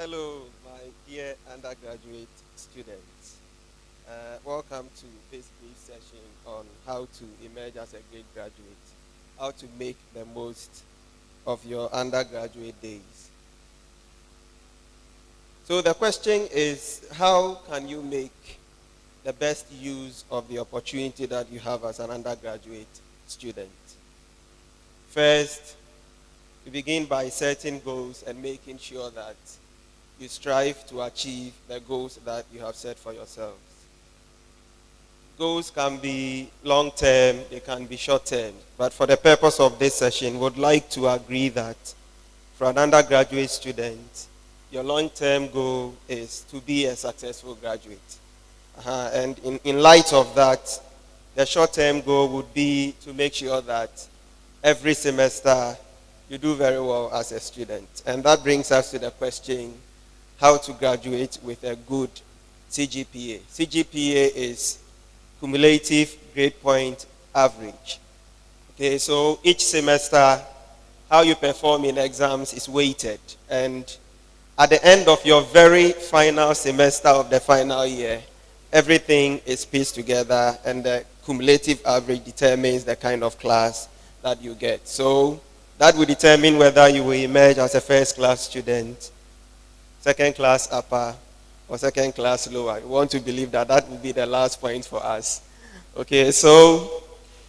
Hello, my dear undergraduate students. Welcome to this brief session on how to emerge as a great graduate, how to make the most of your undergraduate days. So the question is, how can you make the best use of the opportunity that you have as an undergraduate student? First, we begin by setting goals and making sure that you strive to achieve the goals that you have set for yourselves. Goals can be long-term, they can be short-term, but for the purpose of this session, we would like to agree that for an undergraduate student, your long-term goal is to be a successful graduate. And in light of that, the short-term goal would be to make sure that every semester you do very well as a student. And that brings us to the question, how to graduate with a good CGPA. CGPA is cumulative grade point average. Okay, so each semester, how you perform in exams is weighted. And at the end of your very final semester of the final year, everything is pieced together and the cumulative average determines the kind of class that you get. So that will determine whether you will emerge as a first class student, second class upper, or second class lower. We want to believe that that will be the last point for us. Okay, so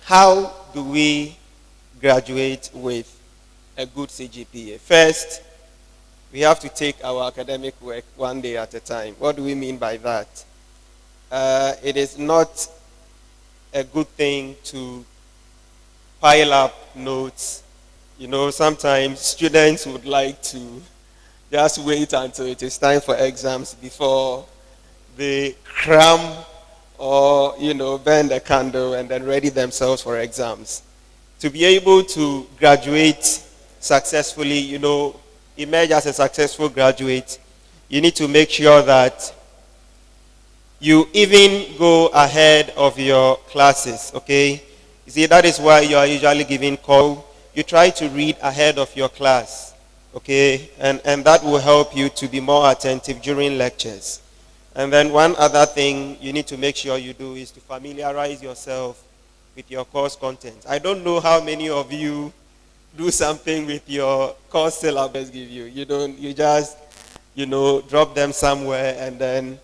how do we graduate with a good CGPA? First, we have to take our academic work one day at a time. What do we mean by that? It is not a good thing to pile up notes. You know, sometimes students would like to just wait until it is time for exams before they cram or, burn the candle and then ready themselves for exams. To be able to graduate successfully, emerge as a successful graduate, you need to make sure that you even go ahead of your classes, okay? You see, that is why you are usually given call. You try to read ahead of your class. Okay, and that will help you to be more attentive during lectures. And then one other thing you need to make sure you do is to familiarize yourself with your course content. I don't know how many of you do something with your course syllabus give you. You just, drop them somewhere and then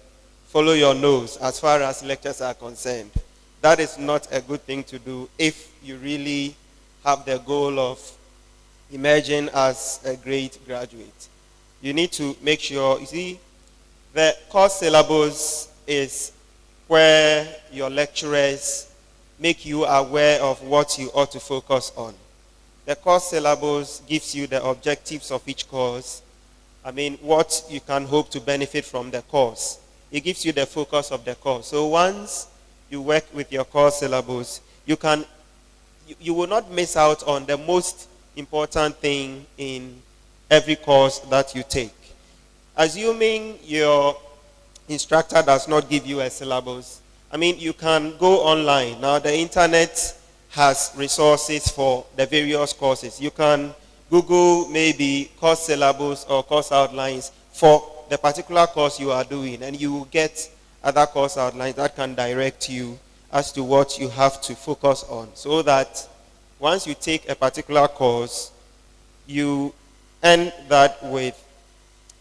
follow your nose as far as lectures are concerned. That is not a good thing to do if you really have the goal of emerging as a great graduate. You need to make sure, you see, the course syllabus is where your lecturers make you aware of what you ought to focus on. The course syllabus gives you the objectives of each course. What you can hope to benefit from the course. It gives you the focus of the course. So once you work with your course syllabus, you will not miss out on the most important thing in every course that you take. Assuming your instructor does not give you a syllabus, you can go online. Now the internet has resources for the various courses. You can Google maybe course syllabus or course outlines for the particular course you are doing, and you will get other course outlines that can direct you as to what you have to focus on, so that once you take a particular course, you end that with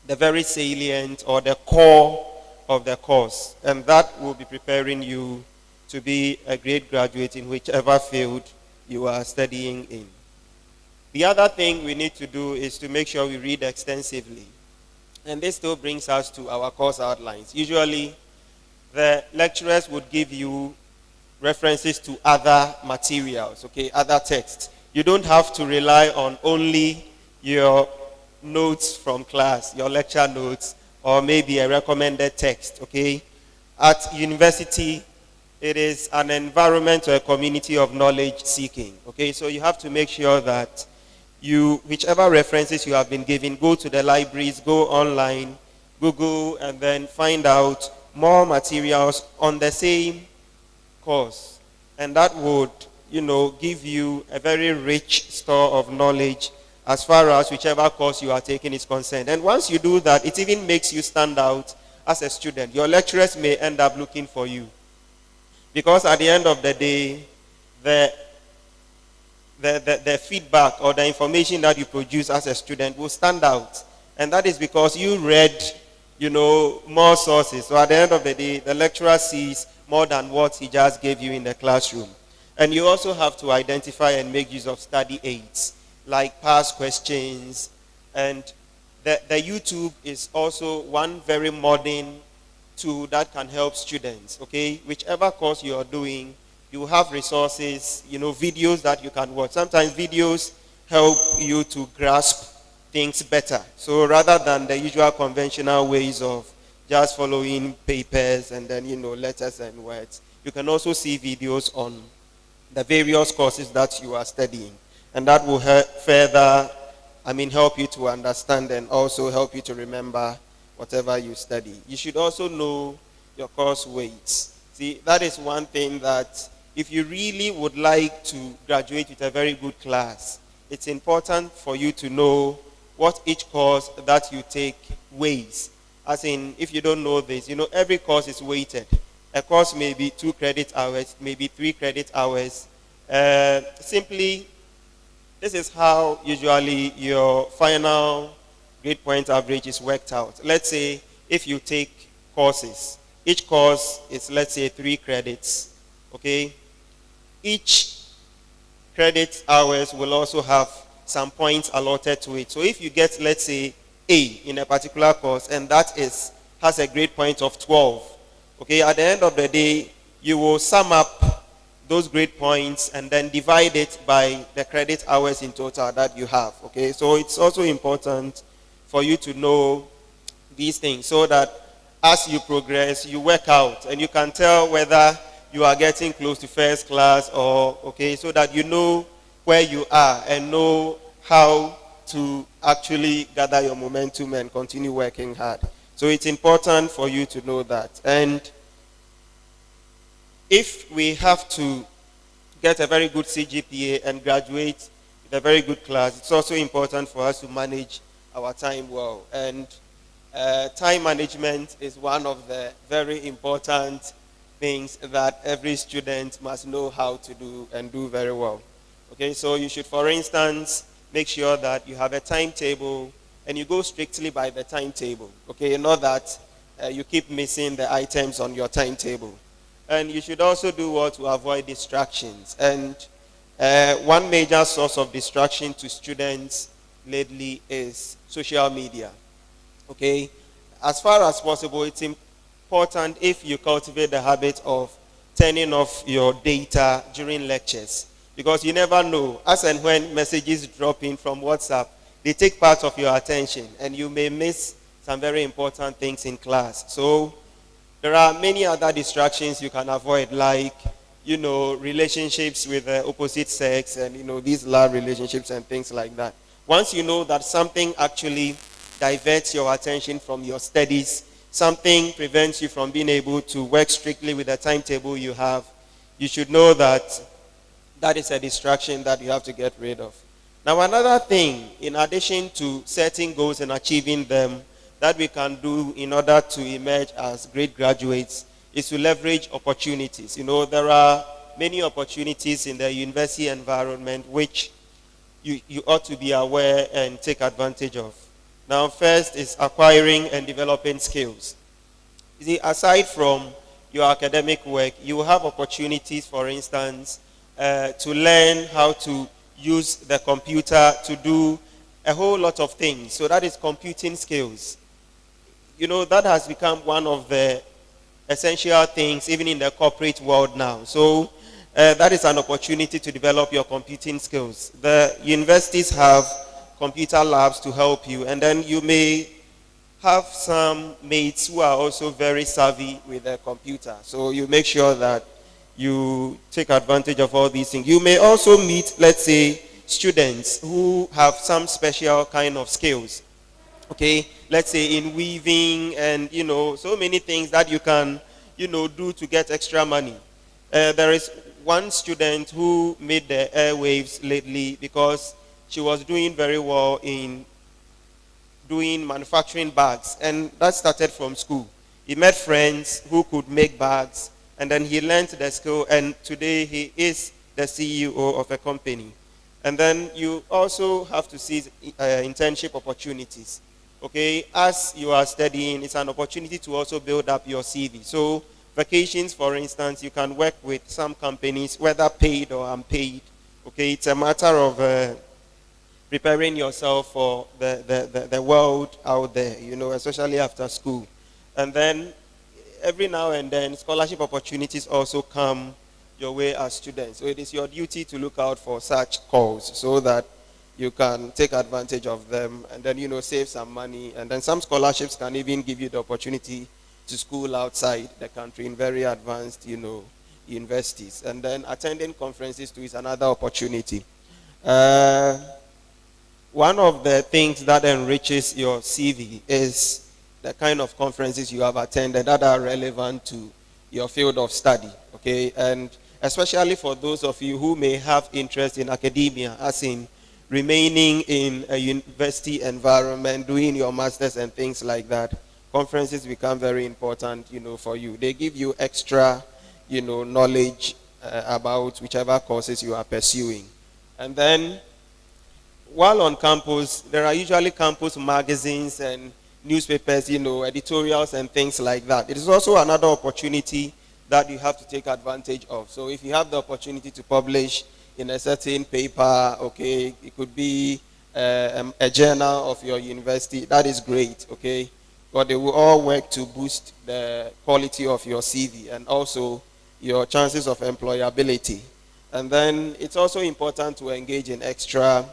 the very salient or the core of the course. And that will be preparing you to be a great graduate in whichever field you are studying in. The other thing we need to do is to make sure we read extensively. And this still brings us to our course outlines. Usually, the lecturers would give you references to other materials, okay, other texts. You don't have to rely on only your notes from class, your lecture notes, or maybe a recommended text, okay? At university, it is an environment or a community of knowledge seeking, okay? So you have to make sure that whichever references you have been given, go to the libraries, go online, Google, and then find out more materials on the same course, and that would give you a very rich store of knowledge as far as whichever course you are taking is concerned. And once you do that, it even makes you stand out as a student. Your lecturers may end up looking for you. Because at the end of the day, the feedback or the information that you produce as a student will stand out. And that is because you read, more sources. So at the end of the day, the lecturer sees more than what he just gave you in the classroom. And you also have to identify and make use of study aids, like past questions. And the YouTube is also one very modern tool that can help students, okay? Whichever course you are doing, you have resources, videos that you can watch. Sometimes videos help you to grasp things better. So rather than the usual conventional ways of just following papers and then, letters and words, you can also see videos on the various courses that you are studying. And that will further, help you to understand and also help you to remember whatever you study. You should also know your course weights. See, that is one thing that if you really would like to graduate with a very good class, it's important for you to know what each course that you take weighs. As in, if you don't know this, every course is weighted. A course may be 2 credit hours, maybe 3 credit hours. Simply, this is how usually your final grade point average is worked out. Let's say if you take courses, each course is, let's say, 3 credits, okay? Each credit hours will also have some points allotted to it. So if you get, let's say, A in a particular course, and that has a grade point of 12, okay, at the end of the day, you will sum up those grade points and then divide it by the credit hours in total that you have, okay? So it's also important for you to know these things so that as you progress, you work out and you can tell whether you are getting close to first class or, okay, so that you know where you are and know how to actually gather your momentum and continue working hard. So it's important for you to know that. And if we have to get a very good CGPA and graduate with a very good class, it's also important for us to manage our time well. And time management is one of the very important things that every student must know how to do and do very well. Okay, so you should, for instance, make sure that you have a timetable and you go strictly by the timetable. Okay, not that you keep missing the items on your timetable. And you should also do what to avoid distractions. And one major source of distraction to students lately is social media. Okay, as far as possible, it's important if you cultivate the habit of turning off your data during lectures, because you never know, as and when messages drop in from WhatsApp, they take part of your attention and you may miss some very important things in class. So there are many other distractions you can avoid, like, relationships with the opposite sex and, these love relationships and things like that. Once you know that something actually diverts your attention from your studies, something prevents you from being able to work strictly with the timetable you have, you should know that that is a distraction that you have to get rid of. Now, another thing, in addition to setting goals and achieving them, that we can do in order to emerge as great graduates is to leverage opportunities. There are many opportunities in the university environment which you ought to be aware and take advantage of. Now, first is acquiring and developing skills. You see, aside from your academic work, you have opportunities, for instance, to learn how to use the computer to do a whole lot of things. So that is computing skills. That has become one of the essential things even in the corporate world now. So that is an opportunity to develop your computing skills. The universities have computer labs to help you, and then you may have some mates who are also very savvy with their computer. So you make sure that you take advantage of all these things. You may also meet, let's say, students who have some special kind of skills. Okay, let's say in weaving and, so many things that you can, do to get extra money. There is one student who made the airwaves lately because she was doing very well in doing manufacturing bags, and that started from school. He met friends who could make bags, and then he learned the skill, and today he is the CEO of a company. And then you also have to see internship opportunities. Okay, as you are studying, it's an opportunity to also build up your CV. So vacations, for instance, you can work with some companies, whether paid or unpaid. Okay, it's a matter of preparing yourself for the world out there, especially after school. And then every now and then, scholarship opportunities also come your way as students. So it is your duty to look out for such calls so that you can take advantage of them and then, save some money. And then some scholarships can even give you the opportunity to school outside the country in very advanced, universities. And then attending conferences too is another opportunity. One of the things that enriches your CV is the kind of conferences you have attended that are relevant to your field of study, okay? And especially for those of you who may have interest in academia, as in remaining in a university environment, doing your masters and things like that, conferences become very important, for you. They give you extra, knowledge about whichever courses you are pursuing. And then while on campus, there are usually campus magazines and newspapers, editorials and things like that. It is also another opportunity that you have to take advantage of. So if you have the opportunity to publish in a certain paper, okay, it could be a journal of your university, that is great, okay? But they will all work to boost the quality of your CV and also your chances of employability. And then it's also important to engage in extra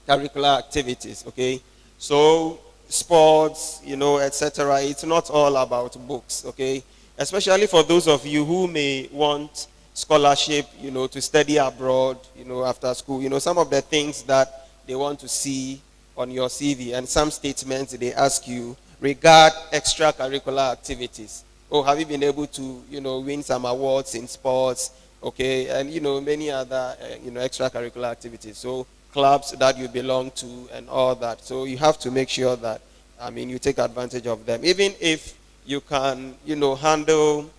curricular activities, okay? So sports, etc. It's not all about books, okay? Especially for those of you who may want scholarship, to study abroad, after school. Some of the things that they want to see on your CV and some statements they ask you regard extracurricular activities. Oh, have you been able to, win some awards in sports, okay? And, many other, extracurricular activities. So clubs that you belong to and all that. So you have to make sure that, you take advantage of them. Even if you can, handle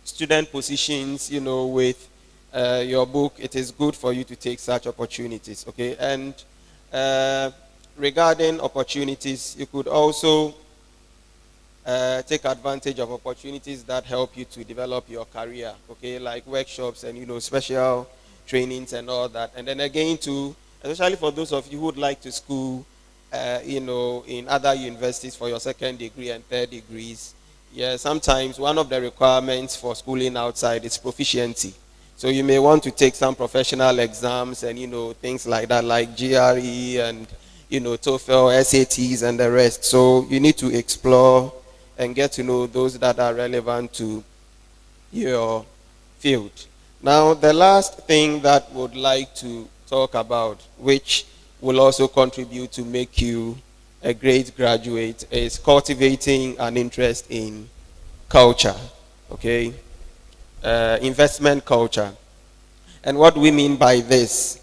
student positions, with your book, it is good for you to take such opportunities, okay? And regarding opportunities, you could also take advantage of opportunities that help you to develop your career, okay? Like workshops and, special trainings and all that. And then again, too, especially for those of you who would like to school, in other universities for your second degree and third degrees. Yeah, sometimes one of the requirements for schooling outside is proficiency. So you may want to take some professional exams and, things like that, like GRE and, TOEFL, SATs and the rest. So you need to explore and get to know those that are relevant to your field. Now, the last thing that would like to talk about, which will also contribute to make you a great graduate, is cultivating an interest in culture, okay? Investment culture. And what do we mean by this?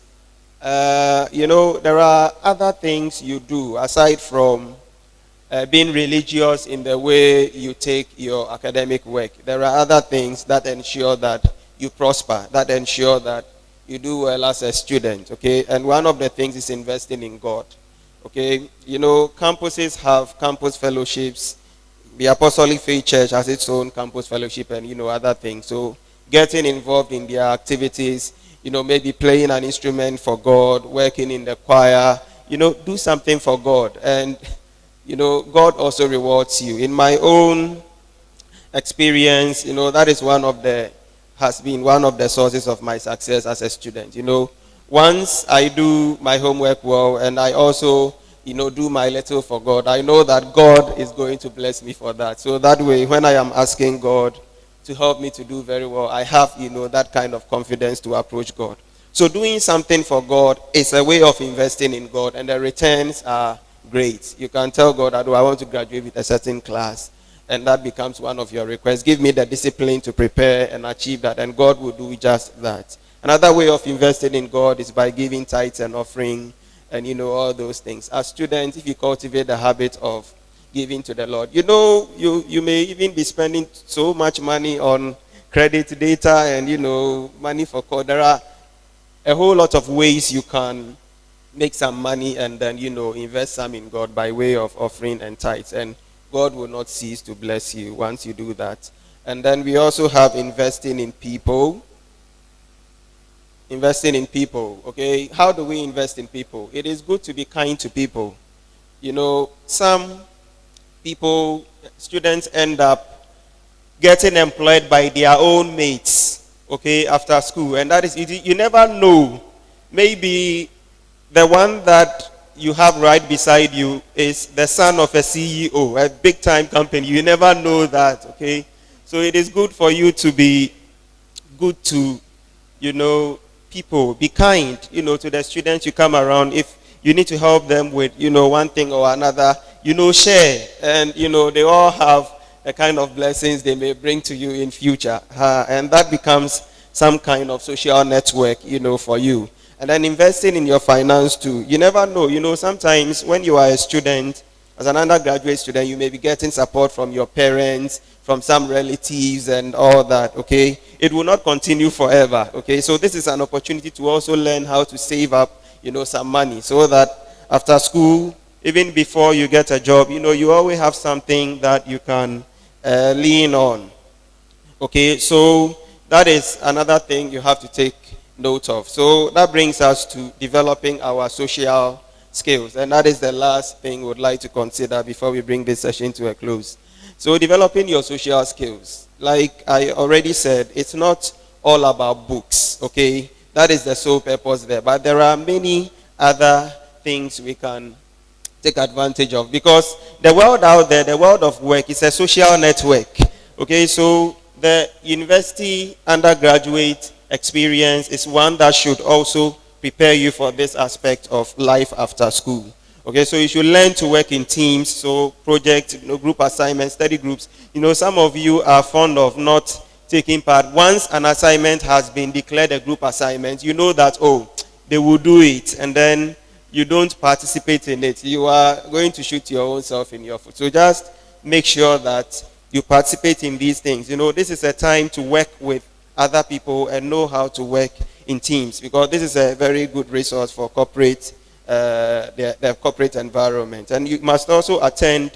There are other things you do aside from being religious in the way you take your academic work. There are other things that ensure that you prosper, that ensure that you do well as a student, okay? And one of the things is investing in God, okay? Campuses have campus fellowships. The Apostolic Faith Church has its own campus fellowship and, other things. So getting involved in their activities, maybe playing an instrument for God, working in the choir, do something for God. And, God also rewards you. In my own experience, that is has been one of the sources of my success as a student. Once I do my homework well and I also, do my little for God, I know that God is going to bless me for that. So that way, when I am asking God to help me to do very well, I have, that kind of confidence to approach God. So doing something for God is a way of investing in God, and the returns are great. You can tell God, I want to graduate with a certain class, and that becomes one of your requests. Give me the discipline to prepare and achieve that, and God will do just that. Another way of investing in God is by giving tithes and offering and all those things. As students, if you cultivate the habit of giving to the Lord, you may even be spending so much money on credit data and money for call. There are a whole lot of ways you can make some money and then invest some in God by way of offering and tithes, and God will not cease to bless you once you do that. And then we also have investing in people. Okay, how do we invest in people? It is good to be kind to people. Some people, students, end up getting employed by their own mates, okay, after school. And that is, you never know. Maybe the one that you have right beside you is the son of a CEO, a big time company. You never know that, okay? So it is good for you to be good to, people. Be kind, to the students you come around. If you need to help them with, one thing or another, share. And, they all have the kind of blessings they may bring to you in future. And that becomes some kind of social network, for you. And then investing in your finance too. You never know. Sometimes when you are a student, as an undergraduate student, you may be getting support from your parents, from some relatives and all that, okay? It will not continue forever, okay? So this is an opportunity to also learn how to save up, some money so that after school, even before you get a job, you always have something that you can lean on, okay? So that is another thing you have to take note of. So that brings us to developing our social skills, and that is the last thing we would like to consider before we bring this session to a close. So developing your social skills, like I already said, it's not all about books, okay? That is the sole purpose there, but there are many other things we can take advantage of, because the world out there, the world of work, is a social network, okay? So the university undergraduate experience is one that should also prepare you for this aspect of life after school. Okay, so you should learn to work in teams, so projects, group assignments, study groups. Some of you are fond of not taking part. Once an assignment has been declared a group assignment, you know that, they will do it, and then you don't participate in it. You are going to shoot your own self in your foot. So just make sure that you participate in these things. This is a time to work with other people and know how to work in teams, because this is a very good resource for corporate the corporate environment. And you must also attend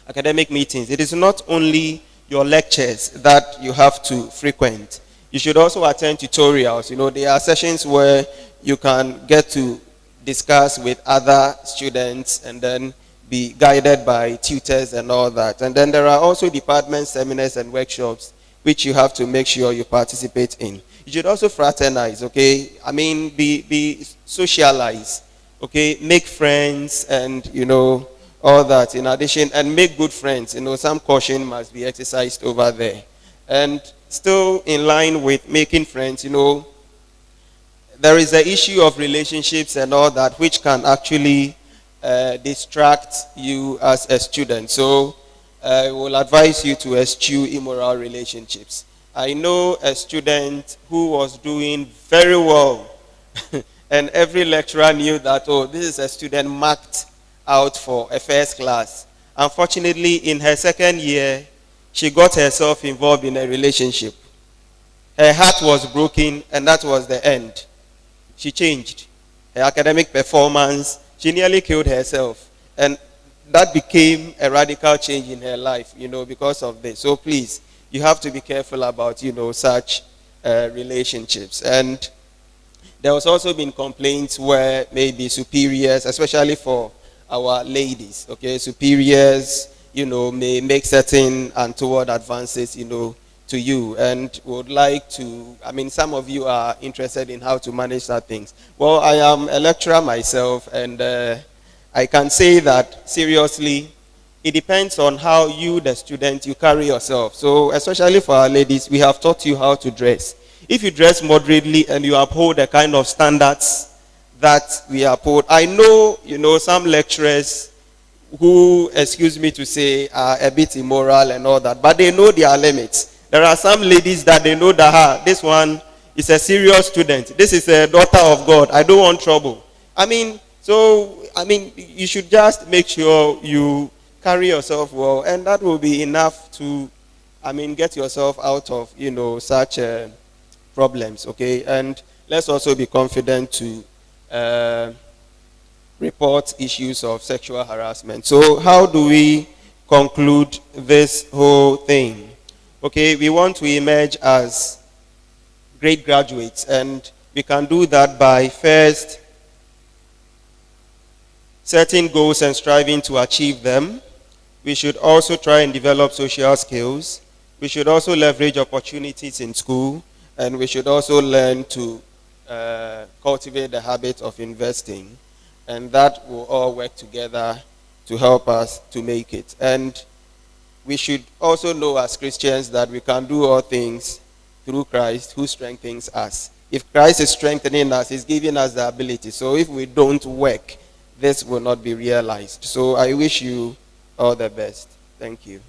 academic meetings. It is not only your lectures that you have to frequent. You should also attend tutorials. There are sessions where you can get to discuss with other students and then be guided by tutors and all that. And then there are also department seminars and workshops which you have to make sure you participate in. You should also fraternize, okay? Be socialize, okay? Make friends and, all that in addition, and make good friends. Some caution must be exercised over there. And still in line with making friends, there is the issue of relationships and all that, which can actually distract you as a student. So I will advise you to eschew immoral relationships. I know a student who was doing very well and every lecturer knew that, this is a student marked out for a first class. Unfortunately, in her second year, she got herself involved in a relationship. Her heart was broken, and that was the end. She changed her academic performance. She nearly killed herself, and that became a radical change in her life, because of this. So please, you have to be careful about, such relationships. And there has also been complaints where maybe superiors, especially for our ladies, okay, superiors, may make certain untoward advances, to you, and would like to, some of you are interested in how to manage that things. Well, I am a lecturer myself, and I can say that seriously, it depends on how you, the student, you carry yourself. So especially for our ladies, we have taught you how to dress. If you dress moderately and you uphold the kind of standards that we uphold, I know, some lecturers who, excuse me to say, are a bit immoral and all that, but they know their limits. There are some ladies that they know that, this one is a serious student. This is a daughter of God. I don't want trouble. So, I mean, you should just make sure you carry yourself well, and that will be enough to, I mean, get yourself out of, such problems, okay? And let's also be confident to report issues of sexual harassment. So how do we conclude this whole thing? Okay, we want to emerge as great graduates, and we can do that by first setting goals and striving to achieve them. We should also try and develop social skills. We should also leverage opportunities in school, and we should also learn to cultivate the habit of investing. And that will all work together to help us to make it. And we should also know as Christians that we can do all things through Christ who strengthens us. If Christ is strengthening us, he's giving us the ability. So if we don't work, this will not be realized. So I wish you all the best. Thank you.